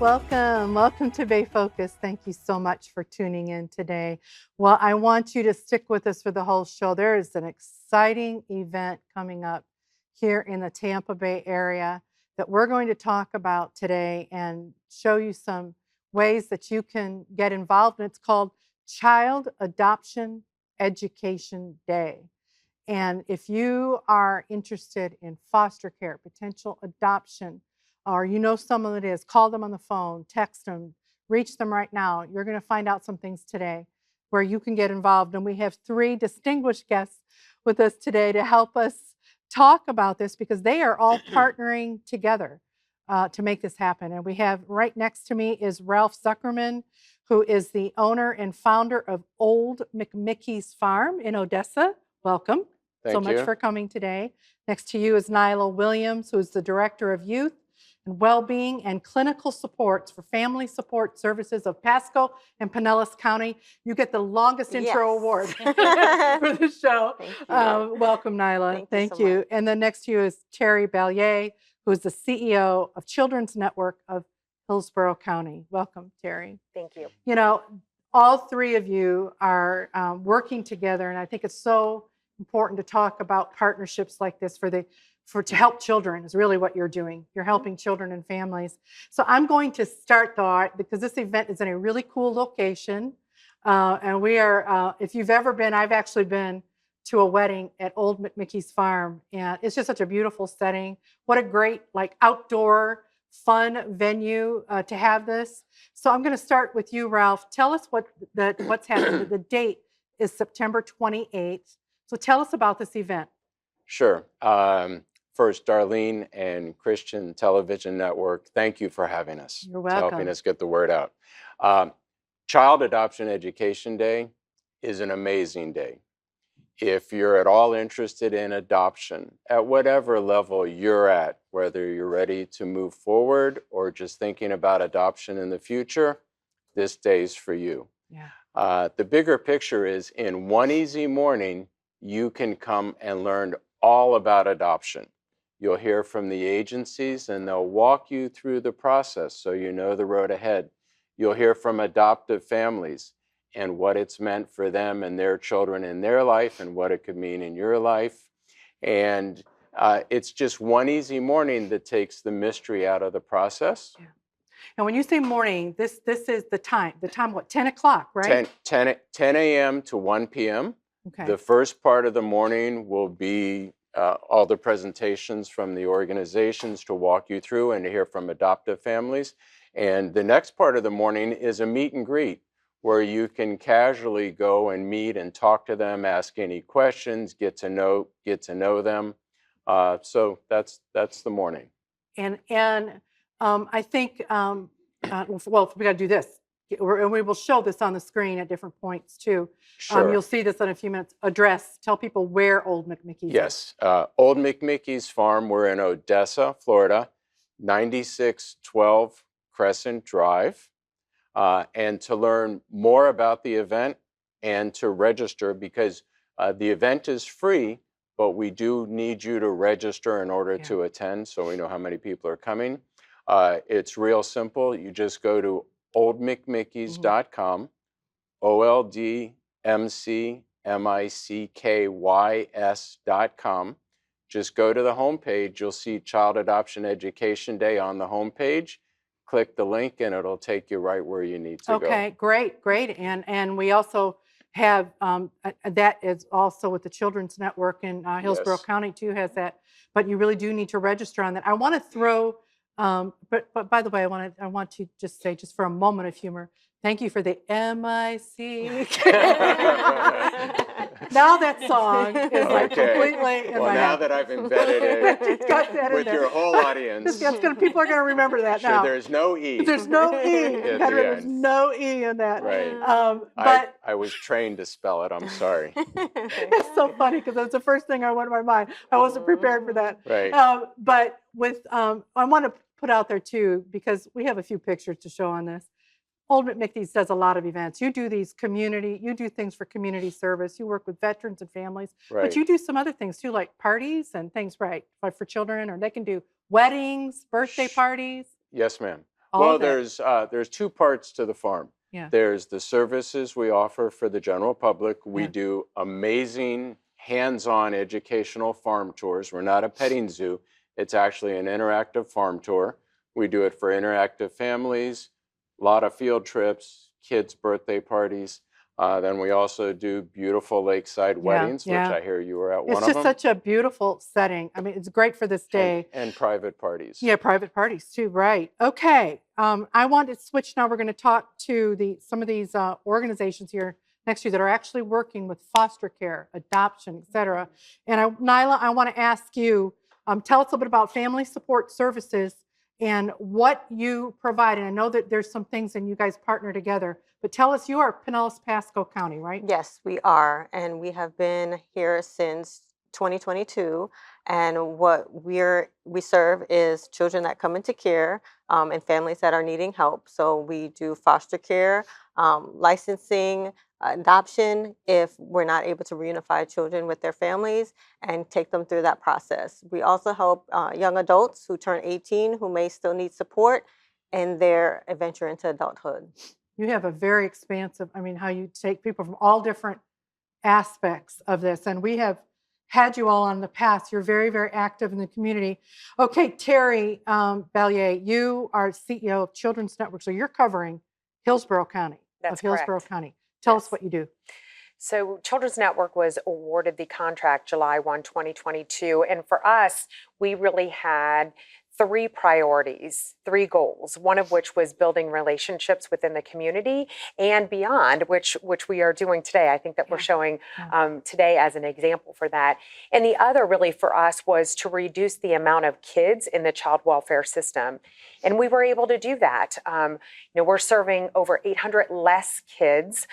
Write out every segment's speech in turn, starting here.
Welcome to Bay Focus. Thank you so much for tuning in today. Well, I want you to stick with us for the whole show. There is an exciting event coming up here in the Tampa Bay area that we're going to talk about today and show you some ways that you can get involved. And it's called Child Adoption Education Day. And if you are interested in foster care, potential adoption, or you know someone that is, call them on the phone, text them, reach them right now. You're going to find out some things today where you can get involved. And we have three distinguished guests with us today to help us talk about this because they are all partnering together to make this happen. And we have right next to me is Ralph Zuckerman, who is the owner and founder of Old McMicky's Farm in Odessa. Welcome. Thank so much for coming today. Next to you is Nyla Williams, who is the Director of Youth and Wellbeing and Clinical Supports for Family Support Services of Pasco and Pinellas County. You get the longest intro award for the show. Thank you. Welcome, Nyla. Thank you so much. And then next to you is Terry Ballier, who is the CEO of Children's Network of Hillsborough County. Welcome, Terry. Thank you. You know, all three of you are working together, and I think it's so important to talk about partnerships like this to help children is really what you're doing. You're helping children and families. So I'm going to start though, because this event is in a really cool location. And we are, if you've ever been, I've actually been to a wedding at Old McMicky's Farm. And it's just such a beautiful setting. What a great outdoor fun venue to have this. So I'm going to start with you, Ralph. Tell us what's happening. The date is September 28th. So tell us about this event. Sure. First, Darlene and Christian Television Network, thank you for having us. You're welcome. Helping us get the word out. Child Adoption Education Day is an amazing day. If you're at all interested in adoption, at whatever level you're at, whether you're ready to move forward or just thinking about adoption in the future, this day's for you. Yeah. The bigger picture is in one easy morning, you can come and learn all about adoption. You'll hear from the agencies and they'll walk you through the process so you know the road ahead. You'll hear from adoptive families and what it's meant for them and their children in their life and what it could mean in your life. And it's just one easy morning that takes the mystery out of the process. Yeah. And when you say morning, this is the time what, 10 o'clock, right? 10 a.m. to 1 p.m. Okay. The first part of the morning will be all the presentations from the organizations to walk you through and to hear from adoptive families. And the next part of the morning is a meet and greet where you can casually go and meet and talk to them, ask any questions, get to know them. So that's the morning. And I think, well, we got to do this. And we will show this on the screen at different points too. Sure. You'll see this in a few minutes. Tell people where Old McMicky's Yes. Old McMicky's Farm, we're in Odessa, Florida, 9612 Crescent Drive. And to learn more about the event and to register, because the event is free, but we do need you to register in order to attend so we know how many people are coming. It's real simple. You just go to oldmcmickeys.com, OLDMCMICKYS.com. Just go to the homepage. You'll see Child Adoption Education Day on the homepage. Click the link and it'll take you right where you need to go. Okay, great. And we also have, that is also with the Children's Network in Hillsborough County too has that, but you really do need to register on that. I want to throw, but by the way, I want to just say, just for a moment of humor, thank you for the M-I-C-K. Now that song is completely in my head. Now that I've embedded it with your whole audience. People are going to remember that now. There's no E. There's no E. There's no E in that. Right. But I was trained to spell it. I'm sorry. It's so funny because that's the first thing I went to my mind. I wasn't prepared for that. Right. But with, I want to put out there too, because we have a few pictures to show on this. Old McMicky's does a lot of events. You do things for community service. You work with veterans and families, but you do some other things too, like parties and things, right? Like for children, or they can do weddings, birthday parties. Yes, ma'am. all Well, of it. there's two parts to the farm. Yeah, There's the services we offer for the general public. We yeah, do amazing hands-on educational farm tours. We're not a petting zoo. It's actually an interactive farm tour. We do it for interactive families, a lot of field trips, kids' birthday parties. Then we also do beautiful lakeside yeah, weddings, which yeah. I hear you were at one It's of just them, such a beautiful setting. I mean, it's great for this day. and private parties. Yeah, private parties too, right. Okay, I want to switch now. We're going to talk to some of these organizations here next to you that are actually working with foster care, adoption, et cetera. And Nyla, I want to ask you, tell us a little bit about family support services and what you provide. And I know that there's some things and you guys partner together, but tell us, you are Pinellas Pasco County, right? Yes, we are. And we have been here since 2022. And what we serve is children that come into care and families that are needing help. So we do foster care, licensing, adoption if we're not able to reunify children with their families and take them through that process. We also help young adults who turn 18 who may still need support in their adventure into adulthood. You have a very expansive, I mean, how you take people from all different aspects of this. And we have had you all on in the past. You're very, very active in the community. Okay, Terry Ballier, you are CEO of Children's Network. So you're covering Hillsborough County. That's Hillsborough correct. County. Tell us Yes. what you do. So Children's Network was awarded the contract July 1, 2022. And for us, we really had three priorities, three goals, one of which was building relationships within the community and beyond, which we are doing today. I think that we're showing today as an example for that. And the other really for us was to reduce the amount of kids in the child welfare system. And we were able to do that. We're serving over 800 less kids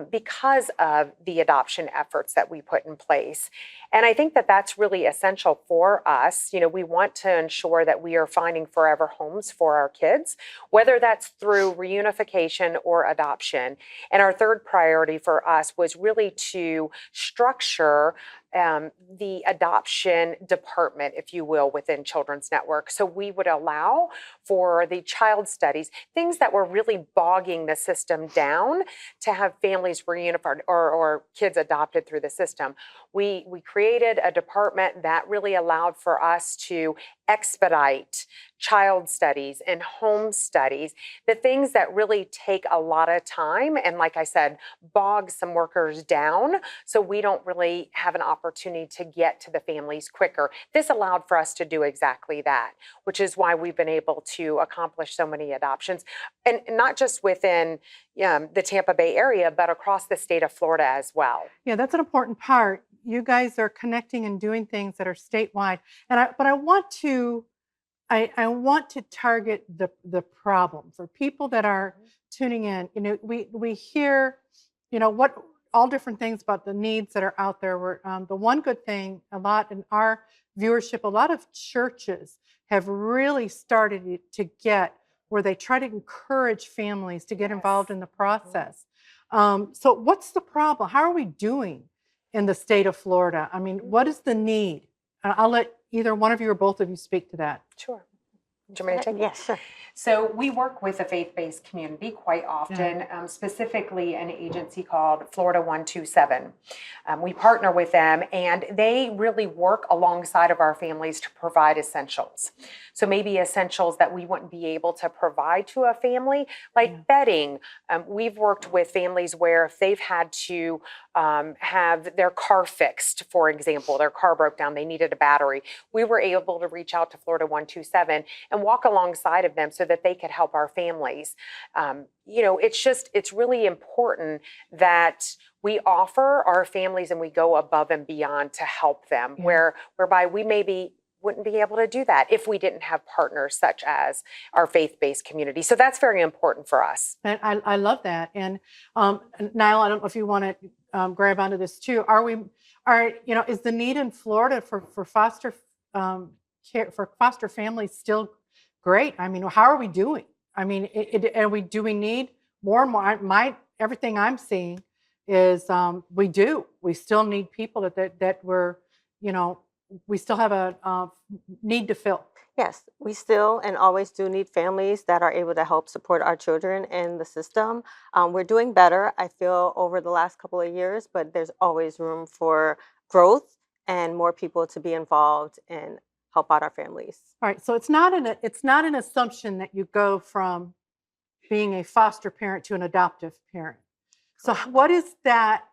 because of the adoption efforts that we put in place. And I think that that's really essential for us. We want to ensure that we are finding forever homes for our kids, whether that's through reunification or adoption. And our third priority for us was really to structure the adoption department, if you will, within Children's Network. So we would allow for the child studies, things that were really bogging the system down, to have families reunified or kids adopted through the system. We created a department that really allowed for us to expedite child studies and home studies, the things that really take a lot of time and, like I said, bog some workers down so we don't really have an opportunity to get to the families quicker. This allowed for us to do exactly that, which is why we've been able to accomplish so many adoptions, and not just within the Tampa Bay area, but across the state of Florida as well. Yeah, that's an important part. You guys are connecting and doing things that are statewide. But I want to target the problem for people that are tuning in. We hear, what all different things about the needs that are out there. The one good thing, a lot in our viewership, a lot of churches have really started to get where they try to encourage families to get involved in the process. So what's the problem? How are we doing in the state of Florida? I mean, what is the need? I'll let either one of you or both of you speak to that. Sure. Do you want me to take it? Yes, sure. So we work with a faith-based community quite often, specifically an agency called Florida 127. We partner with them, and they really work alongside of our families to provide essentials. So maybe essentials that we wouldn't be able to provide to a family, like bedding. We've worked with families where if they've had to have their car fixed, for example, their car broke down, they needed a battery, we were able to reach out to Florida 127 and walk alongside of them so that they could help our families. It's really important that we offer our families and we go above and beyond to help them, whereby we maybe wouldn't be able to do that if we didn't have partners such as our faith-based community. So that's very important for us. And I love that. And Niall, I don't know if you want to grab onto this too. Is the need in Florida for foster care, for foster families still great? I mean, how are we doing? I mean, do we need more and more? Everything I'm seeing is we still need people that we still have a need to fill. Yes, we still and always do need families that are able to help support our children in the system. We're doing better, I feel, over the last couple of years, but there's always room for growth and more people to be involved and help out our families. All right, so it's not an assumption that you go from being a foster parent to an adoptive parent. So what is that?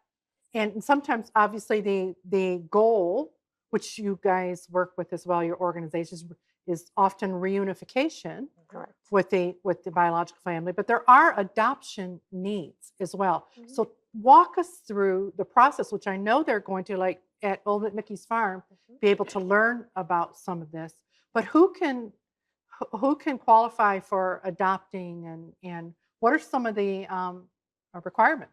And sometimes, obviously, the goal, which you guys work with as well, your organizations, is often reunification Correct. with the biological family. But there are adoption needs as well. So walk us through the process, which I know they're going to, like at Old McMickey's farm, be able to learn about some of this. But who can qualify for adopting, and what are some of the requirements?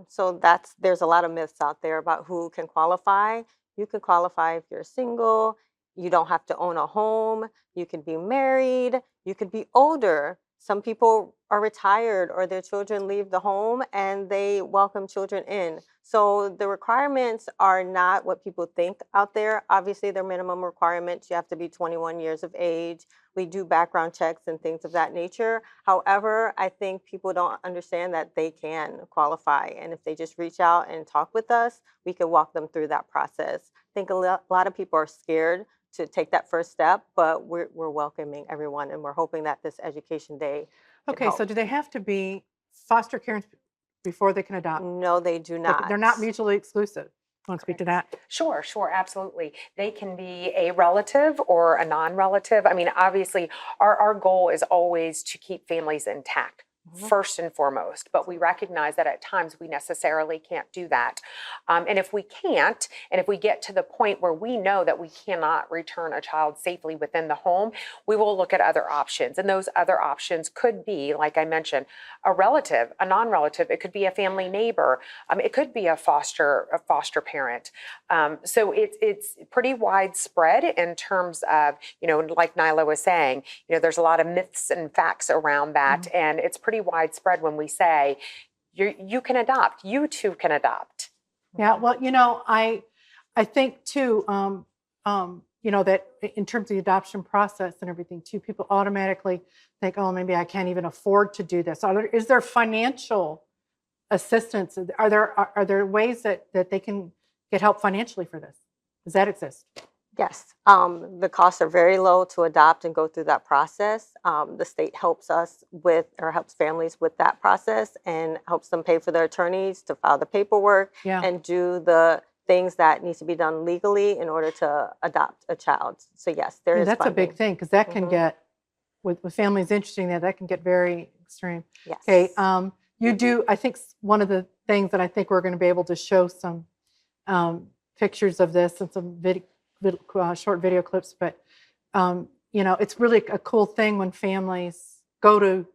So there's a lot of myths out there about who can qualify. You can qualify if you're single. You don't have to own a home. You can be married. You could be older. Some people are retired or their children leave the home and they welcome children in. So the requirements are not what people think out there. Obviously, they're minimum requirements. You have to be 21 years of age. We do background checks and things of that nature. However, I think people don't understand that they can qualify. And if they just reach out and talk with us, we can walk them through that process. I think a lot of people are scared to take that first step, but we're welcoming everyone, and we're hoping that this education day can Okay, help. so do they have to be foster parents before they can adopt? No, they do Okay, not. they're not mutually exclusive. Want to speak to that? Sure, absolutely. They can be a relative or a non-relative. I mean, obviously, our goal is always to keep families intact, first and foremost, but we recognize that at times we necessarily can't do that. And if we can't, and if we get to the point where we know that we cannot return a child safely within the home, we will look at other options. And those other options could be, like I mentioned, a relative, a non-relative. It could be a family neighbor. It could be a foster parent. So it's pretty widespread in terms of, like Nyla was saying, there's a lot of myths and facts around that. And it's pretty widespread when we say, you can adopt, you too can adopt. Yeah, well, I think too, that in terms of the adoption process and everything too, people automatically think, oh, maybe I can't even afford to do this. Is there financial assistance? Are there ways that they can get help financially for this? Does that exist? Yes, the costs are very low to adopt and go through that process. The state helps us helps families with that process and helps them pay for their attorneys to file the paperwork and do the things that needs to be done legally in order to adopt a child. So yes, there is That's funding. a big thing, because that can get, with families interesting, that can get very extreme. Yes. Okay, you do, I think one of the things that I think we're going to be able to show some pictures of this and some short video clips, but it's really a cool thing when families go to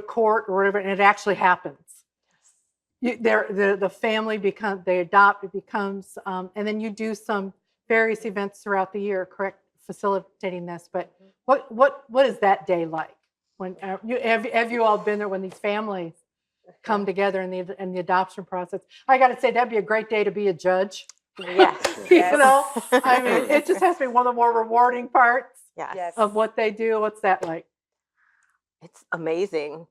court or whatever, and it actually happens. The family they adopt, it becomes, and then you do some various events throughout the year, correct, facilitating this. But what is that day like? When have you all been there when these families come together in the adoption process? I got to say, that'd be a great day to be a judge. Yes. I mean, it just has to be one of the more rewarding parts of what they do. What's that like? It's amazing.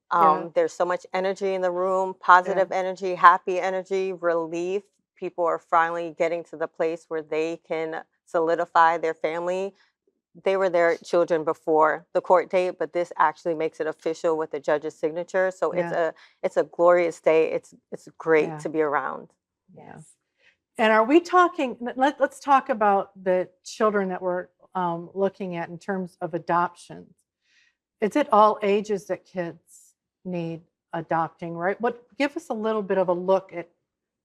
There's so much energy in the room, positive energy, happy energy, relief. People are finally getting to the place where they can solidify their family. They were their children before the court date, but this actually makes it official with the judge's signature. So it's a glorious day. It's great to be around. Yes. And are we talking? Let's talk about the children that we're looking at in terms of adoptions. Is it all ages that kids need adopting, right? Give us a little bit of a look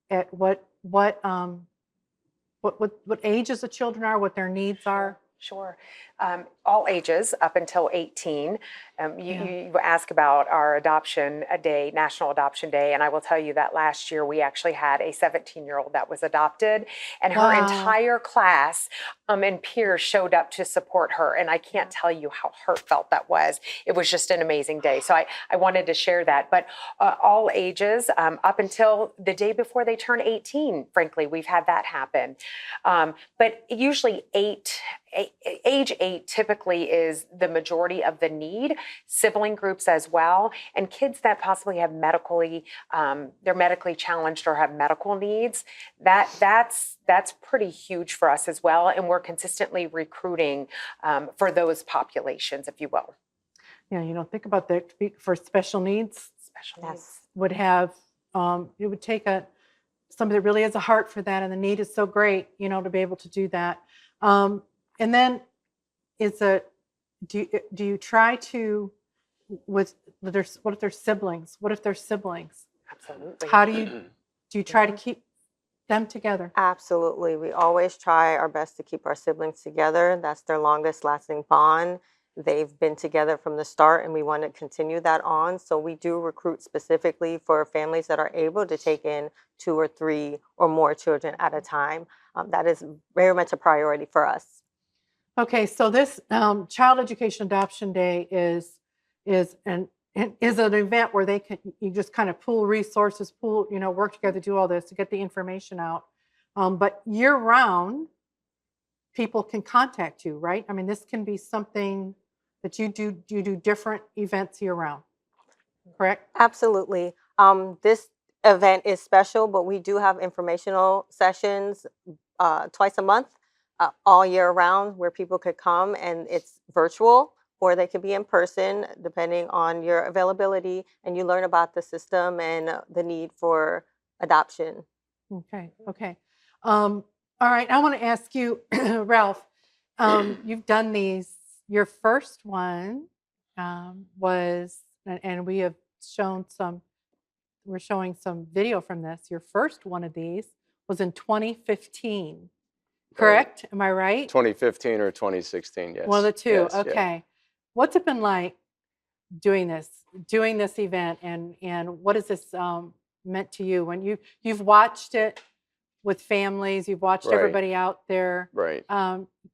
at what ages the children are, what their needs are. Sure. All ages up until 18. You ask about our adoption day, National Adoption Day, and I will tell you that last year we actually had a 17-year-old that was adopted, and her entire class and peers showed up to support her, and I can't tell you how heartfelt that was. It was just an amazing day. So I wanted to share that. But all ages up until the day before they turn 18, frankly, we've had that happen. But usually 8 age 8 typically is the majority of the need, sibling groups as well, and kids that possibly have they're medically challenged or have medical needs. That's pretty huge for us as well, and we're consistently recruiting for those populations, if you will. Yeah, you don't think about that for special needs. Special Yes. needs. Would have it would take somebody that really has a heart for that, and the need is so great, to be able to do that. And then do you try to what if there's siblings? What if there's siblings? Absolutely. How do you try to keep them together? Absolutely. We always try our best to keep our siblings together. That's their longest lasting bond. They've been together from the start, and we want to continue that on. So we do recruit specifically for families that are able to take in 2 or 3 or more children at a time. That is very much a priority for us. Okay, so this Child Education Adoption Day is an event where you just kind of pool resources, work together, do all this to get the information out. But year round, people can contact you, right? I mean, this can be something that you do different events year round, correct? Absolutely. This event is special, but we do have informational sessions twice a month, all year round, where people could come, and it's virtual or they could be in person, depending on your availability, and you learn about the system and the need for adoption. Okay. All right, I want to ask you, Ralph, you've done these. Your first one was, and we're showing some video from this. Your first one of these was in 2015, correct? Am I right? 2015 or 2016, yes. One of the two. Yes, yeah. Okay. What's it been like doing this event, and what has this meant to you when you've watched it with families, you've watched Right. everybody out there, Right.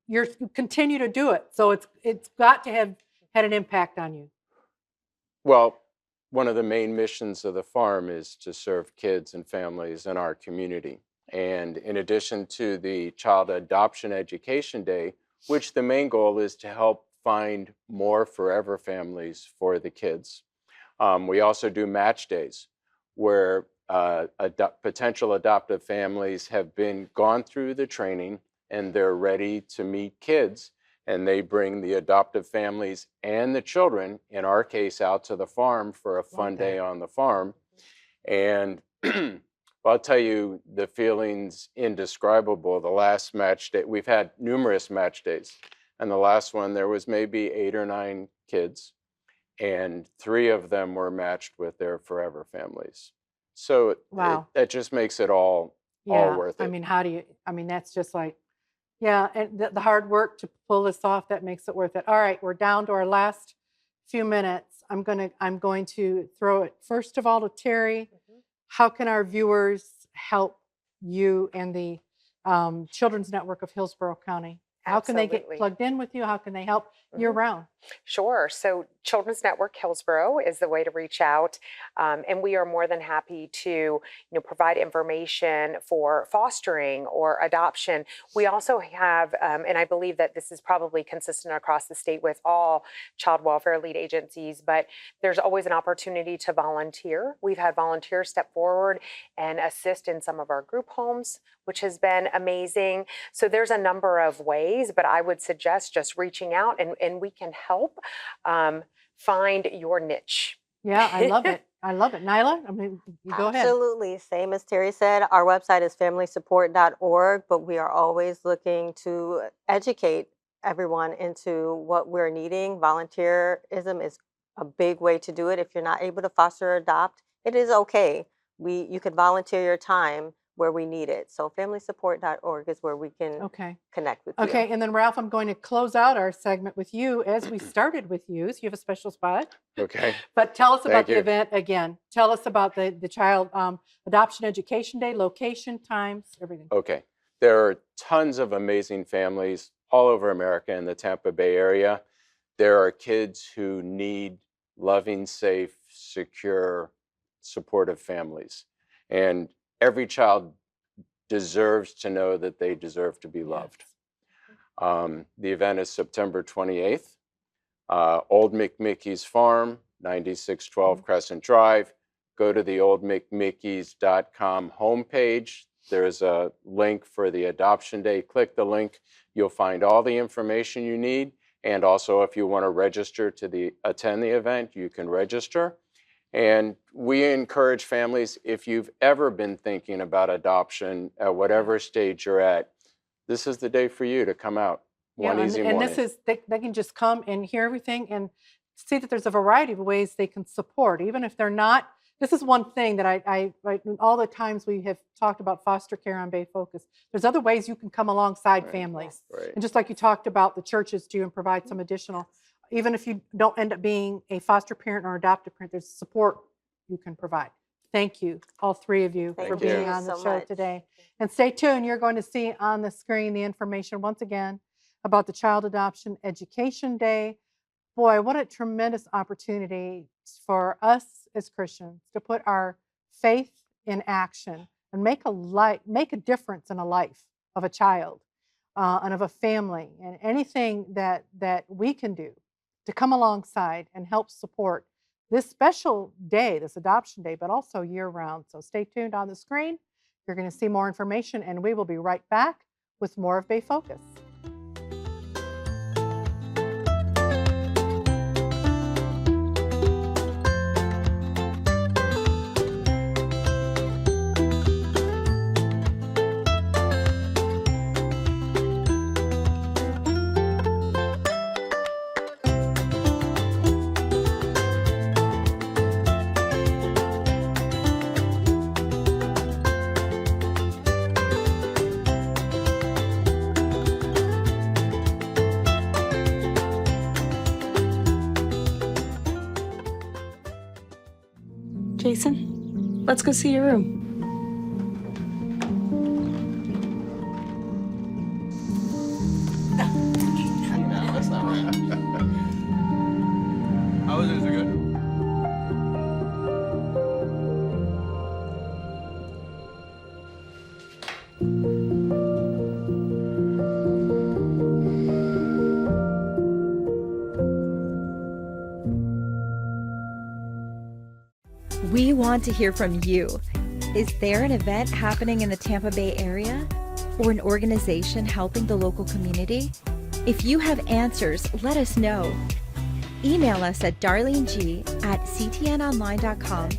you continue to do it, so it's got to have had an impact on you. Well, one of the main missions of the farm is to serve kids and families in our community. And in addition to the Child Adoption Education Day, which the main goal is to help find more forever families for the kids, we also do match days where potential adoptive families have gone through the training and they're ready to meet kids, and they bring the adoptive families and the children, in our case, out to the farm for a fun day on the farm. And I'll tell you, the feeling's indescribable. The last match day, we've had numerous match days, and the last one there was maybe 8 or 9 kids, and 3 of them were matched with their forever families. So Wow. that just makes it all worth it. I mean, that's just like, yeah, and the hard work to pull this off, that makes it worth it. All right, we're down to our last few minutes. I'm going to throw it first of all to Terry. How can our viewers help you and the Children's Network of Hillsborough County? How can they get Absolutely. plugged in with you? How can they help year round? Sure. So Children's Network Hillsborough is the way to reach out. And we are more than happy to provide information for fostering or adoption. We also have, and I believe that this is probably consistent across the state with all child welfare lead agencies, but there's always an opportunity to volunteer. We've had volunteers step forward and assist in some of our group homes, which has been amazing. So there's a number of ways, but I would suggest just reaching out and we can help find your niche. Yeah, I love it. I love it. Nyla, I mean, you go ahead. Absolutely. Same as Terry said, our website is familysupport.org, but we are always looking to educate everyone into what we're needing. Volunteerism is a big way to do it. If you're not able to foster or adopt, it is okay. You could volunteer your time where we need it. So familysupport.org is where we can connect with you. Okay, and then Ralph, I'm going to close out our segment with you as we started with you. So you have a special spot. Okay. But tell us about Thank you. the event again. Tell us about the Child Adoption Education Day, location, times, everything. Okay. There are tons of amazing families all over America in the Tampa Bay area. There are kids who need loving, safe, secure, supportive families. And every child deserves to know that they deserve to be loved. The event is September 28th. Old McMickey's Farm, 9612 Crescent Drive. Go to the oldmcmickeys.com homepage. There's a link for the Adoption Day. Click the link. You'll find all the information you need. And also, if you want to register to attend the event, you can register. And we encourage families, if you've ever been thinking about adoption at whatever stage you're at, this is the day for you to come out. One easy morning. And this is, they can just come and hear everything and see that there's a variety of ways they can support, even if they're not. This is one thing that I all the times we have talked about foster care on Bay Focus. There's other ways you can come alongside families. Right. And just like you talked about, the churches do and provide some additional, even if you don't end up being a foster parent or adoptive parent, there's support you can provide. Thank you, all three of you, for Thank being you on the so show much. today. And stay tuned. You're going to see on the screen the information once again about the Child Adoption Education Day. Boy, what a tremendous opportunity for us as Christians to put our faith in action and make a difference in a life of a child and of a family, and anything that we can do to come alongside and help support this special day, this Adoption Day, but also year round. So stay tuned on the screen. You're going to see more information, and we will be right back with more of Bay Focus. Jason, let's go see your room. No, that's not right. How was it? Is it good? We want to hear from you. Is there an event happening in the Tampa Bay area or an organization helping the local community? If you have answers, let us know. Email us at darleneg@ctnonline.com.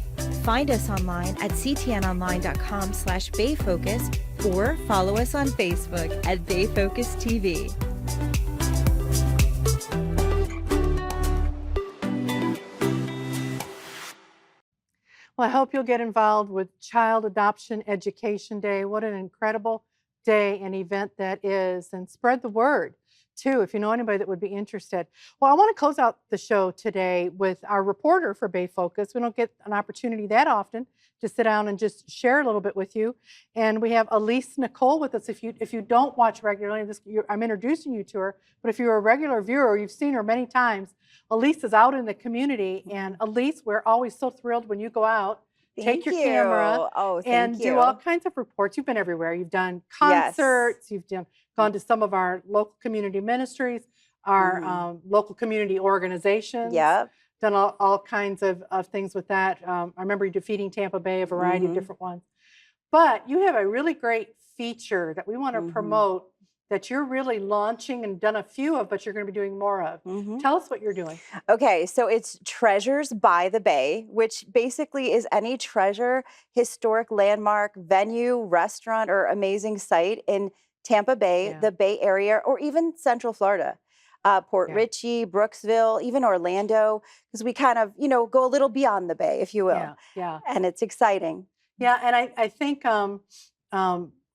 Find us online at ctnonline.com/bayfocus or follow us on Facebook at Bay Focus TV. Well, I hope you'll get involved with Child Adoption Education Day. What an incredible day and event that is. And spread the word, too, if you know anybody that would be interested. Well, I want to close out the show today with our reporter for Bay Focus. We don't get an opportunity that often to sit down and just share a little bit with you. And we have Elise Nicole with us. If you don't watch regularly, I'm introducing you to her. But if you're a regular viewer or you've seen her many times, Elise is out in the community. And Elise, we're always so thrilled when you go out, take your camera, and do all kinds of reports. You've been everywhere. You've done concerts. You've gone to some of our local community ministries, our local community organizations. Yep. Done all kinds of things with that. I remember you defeating Tampa Bay, a variety of different ones. But you have a really great feature that we want to promote that you're really launching and done a few of, but you're going to be doing more of. Tell us what you're doing. Okay, so it's Treasures by the Bay, which basically is any treasure, historic landmark, venue, restaurant, or amazing site in Tampa Bay, the Bay Area, or even Central Florida. Port Richey, Brooksville, even Orlando, because we kind of, go a little beyond the Bay, if you will. Yeah. And it's exciting. Yeah, and I think,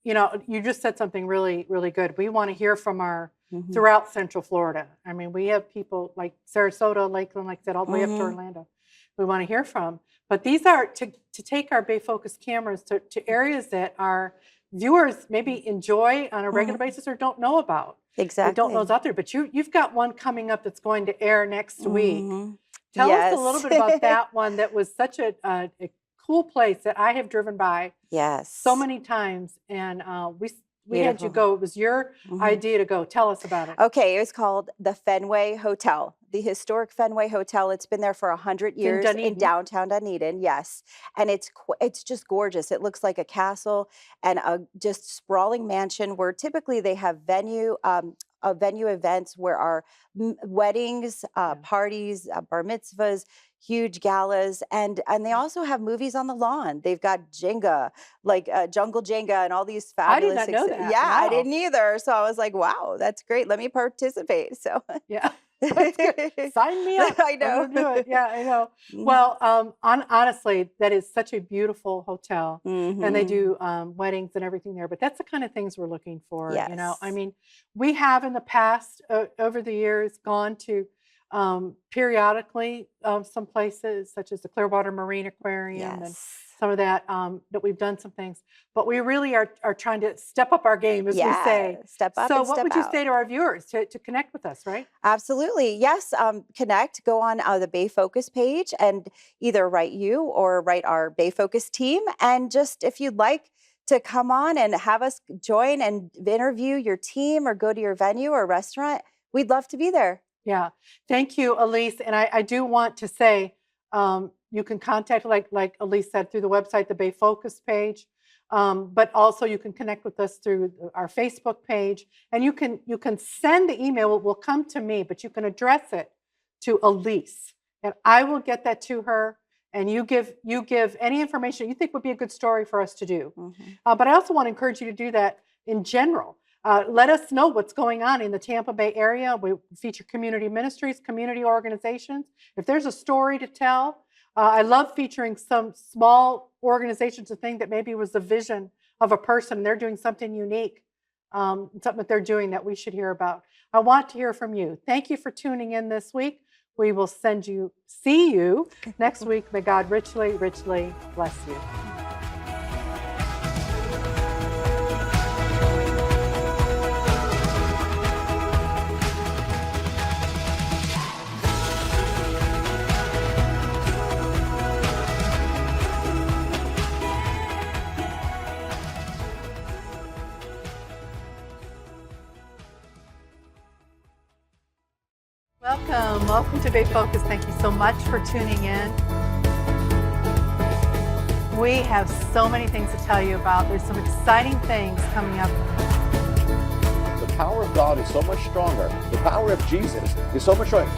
you just said something really, really good. We want to hear from our throughout Central Florida. I mean, we have people like Sarasota, Lakeland, like I said, all the way up to Orlando. We want to hear from. But these are to take our Bay Focus cameras to areas that our viewers maybe enjoy on a regular basis or don't know about. Exactly. They don't know it's out there. But you've got one coming up that's going to air next week. Tell us a little bit about that one that was such a cool place that I have driven by so many times. And we had you Beautiful. go. It was your Mhm. idea to go. Tell us about it. Okay, it was called the Fenway Hotel, the historic Fenway Hotel. It's been there for 100 It's in years in Dunedin. downtown Dunedin, yes. And it's just gorgeous. It looks like a castle and a just sprawling mansion where typically they have venue events where our weddings, Yeah. parties, bar mitzvahs, huge galas, and they also have movies on the lawn. They've got Jenga, like Jungle Jenga, and all these I did fabulous. not know that. Yeah, I Wow. didn't either. So I was like, wow, that's great. Let me participate. So Yeah. That's good. Sign me up. I I'm know. gonna do it. Yeah, I know. Mhm. Well, honestly, that is such a beautiful hotel, and they Mhm. do weddings and everything there. But that's the kind of things we're looking for. You know, I Yes. mean, we have in the past, over the years, gone to periodically some places such as the Clearwater Marine Aquarium and Yes. some of that that we've done some things. But we really are trying to step up our game, as we say. Yeah. Step up So, and what step would you out. say to our viewers to connect with us? Right? Absolutely. Yes. Connect, go on the Bay Focus page and either write you or write our Bay Focus team. And just if you'd like to come on and have us join and interview your team or go to your venue or restaurant, we'd love to be there. Yeah. Thank you, Elise. And I do want to say you can contact, like Elise said, through the website, the Bay Focus page. But also you can connect with us through our Facebook page. And you can send the email. It will come to me, but you can address it to Elise. And I will get that to her. And you give any information you think would be a good story for us to do. Mhm. But I also want to encourage you to do that in general. Let us know what's going on in the Tampa Bay area. We feature community ministries, community organizations. If there's a story to tell, I love featuring some small organizations, a thing that maybe was the vision of a person. They're doing something unique, something that they're doing that we should hear about. I want to hear from you. Thank you for tuning in this week. We will see you next week. May God richly, richly bless you. Welcome to Bay Focus. Thank you so much for tuning in. We have so many things to tell you about. There's some exciting things coming up. The power of God is so much stronger. The power of Jesus is so much stronger.